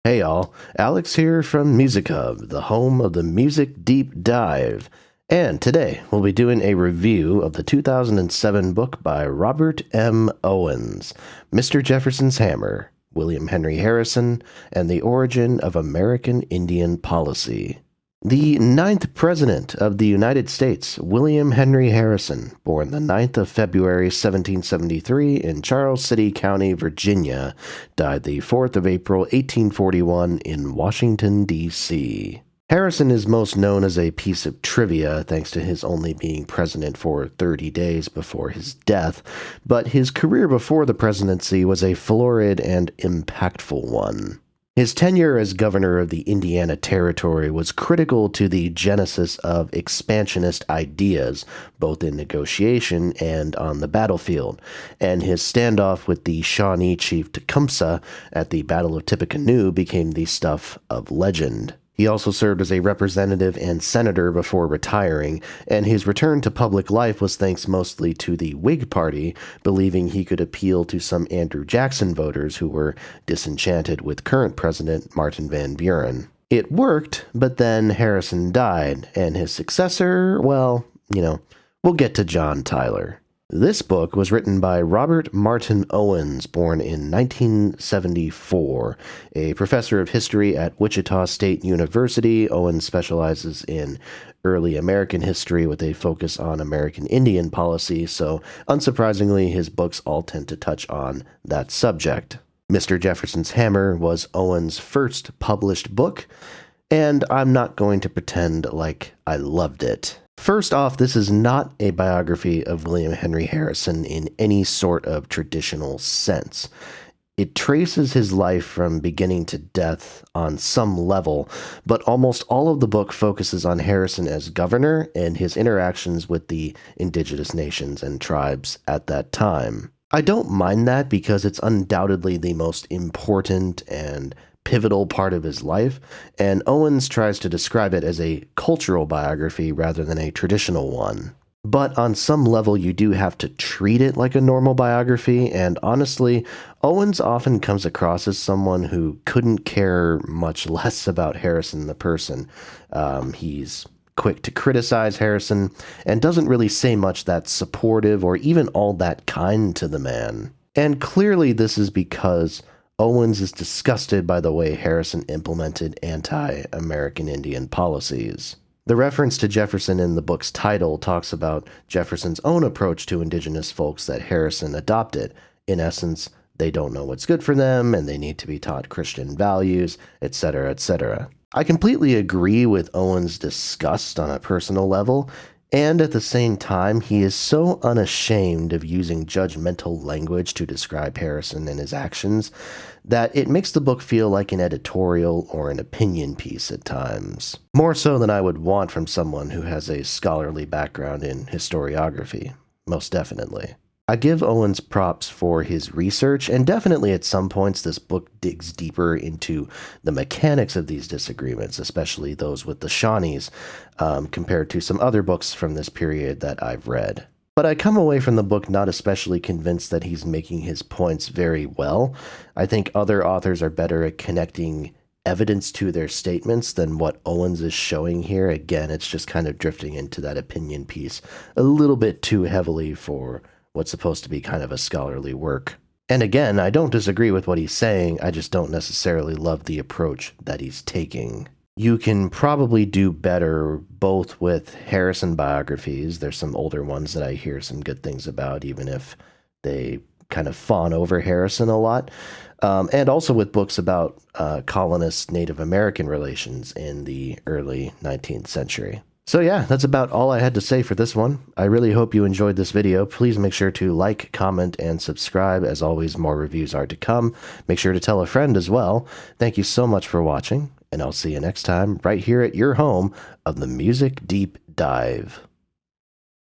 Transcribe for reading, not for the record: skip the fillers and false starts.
Hey y'all, Alex here from Music Hub, the home of the Music Deep Dive. And today we'll be doing a review of the 2007 book by Robert M. Owens, Mr. Jefferson's Hammer, William Henry Harrison, and the Origin of American Indian Policy. The ninth President of the United States, William Henry Harrison, born the 9th of February 1773 in Charles City County, Virginia, died the 4th of April 1841 in Washington, D.C. Harrison is most known as a piece of trivia thanks to his only being president for 30 days before his death, but his career before the presidency was a florid and impactful one. His tenure as governor of the Indiana Territory was critical to the genesis of expansionist ideas, both in negotiation and on the battlefield, and his standoff with the Shawnee chief Tecumseh at the Battle of Tippecanoe became the stuff of legend. He also served as a representative and senator before retiring, and his return to public life was thanks mostly to the Whig Party, believing he could appeal to some Andrew Jackson voters who were disenchanted with current President Martin Van Buren. It worked, but then Harrison died, and his successor, well, we'll get to John Tyler. This book was written by Robert Martin Owens, born in 1974. A professor of history at Wichita State University, Owens specializes in early American history with a focus on American Indian policy, so unsurprisingly, his books all tend to touch on that subject. Mr. Jefferson's Hammer was Owens' first published book, and I'm not going to pretend like I loved it. First off, this is not a biography of William Henry Harrison in any sort of traditional sense. It traces his life from beginning to death on some level, but almost all of the book focuses on Harrison as governor and his interactions with the indigenous nations and tribes at that time. I don't mind that because it's undoubtedly the most important and pivotal part of his life, and Owens tries to describe it as a cultural biography rather than a traditional one. But on some level, you do have to treat it like a normal biography, and honestly, Owens often comes across as someone who couldn't care much less about Harrison the person. He's quick to criticize Harrison, and doesn't really say much that's supportive or even all that kind to the man. And clearly this is because Owens is disgusted by the way Harrison implemented anti-American Indian policies. The reference to Jefferson in the book's title talks about Jefferson's own approach to indigenous folks that Harrison adopted. In essence, they don't know what's good for them, and they need to be taught Christian values, etc., etc. I completely agree with Owens' disgust on a personal level, and at the same time, he is so unashamed of using judgmental language to describe Harrison and his actions that it makes the book feel like an editorial or an opinion piece at times. More so than I would want from someone who has a scholarly background in historiography, most definitely. I give Owens props for his research, and definitely at some points this book digs deeper into the mechanics of these disagreements, especially those with the Shawnees, compared to some other books from this period that I've read. But I come away from the book not especially convinced that he's making his points very well. I think other authors are better at connecting evidence to their statements than what Owens is showing here. Again, it's just kind of drifting into that opinion piece a little bit too heavily for what's supposed to be kind of a scholarly work. And again, I don't disagree with what he's saying, I just don't necessarily love the approach that he's taking. You can probably do better both with Harrison biographies. There's some older ones that I hear some good things about, even if they kind of fawn over Harrison a lot. And also with books about colonist Native American relations in the early 19th century. So yeah, that's about all I had to say for this one. I really hope you enjoyed this video. Please make sure to like, comment, and subscribe. As always, more reviews are to come. Make sure to tell a friend as well. Thank you so much for watching, and I'll see you next time right here at your home of the Music Deep Dive.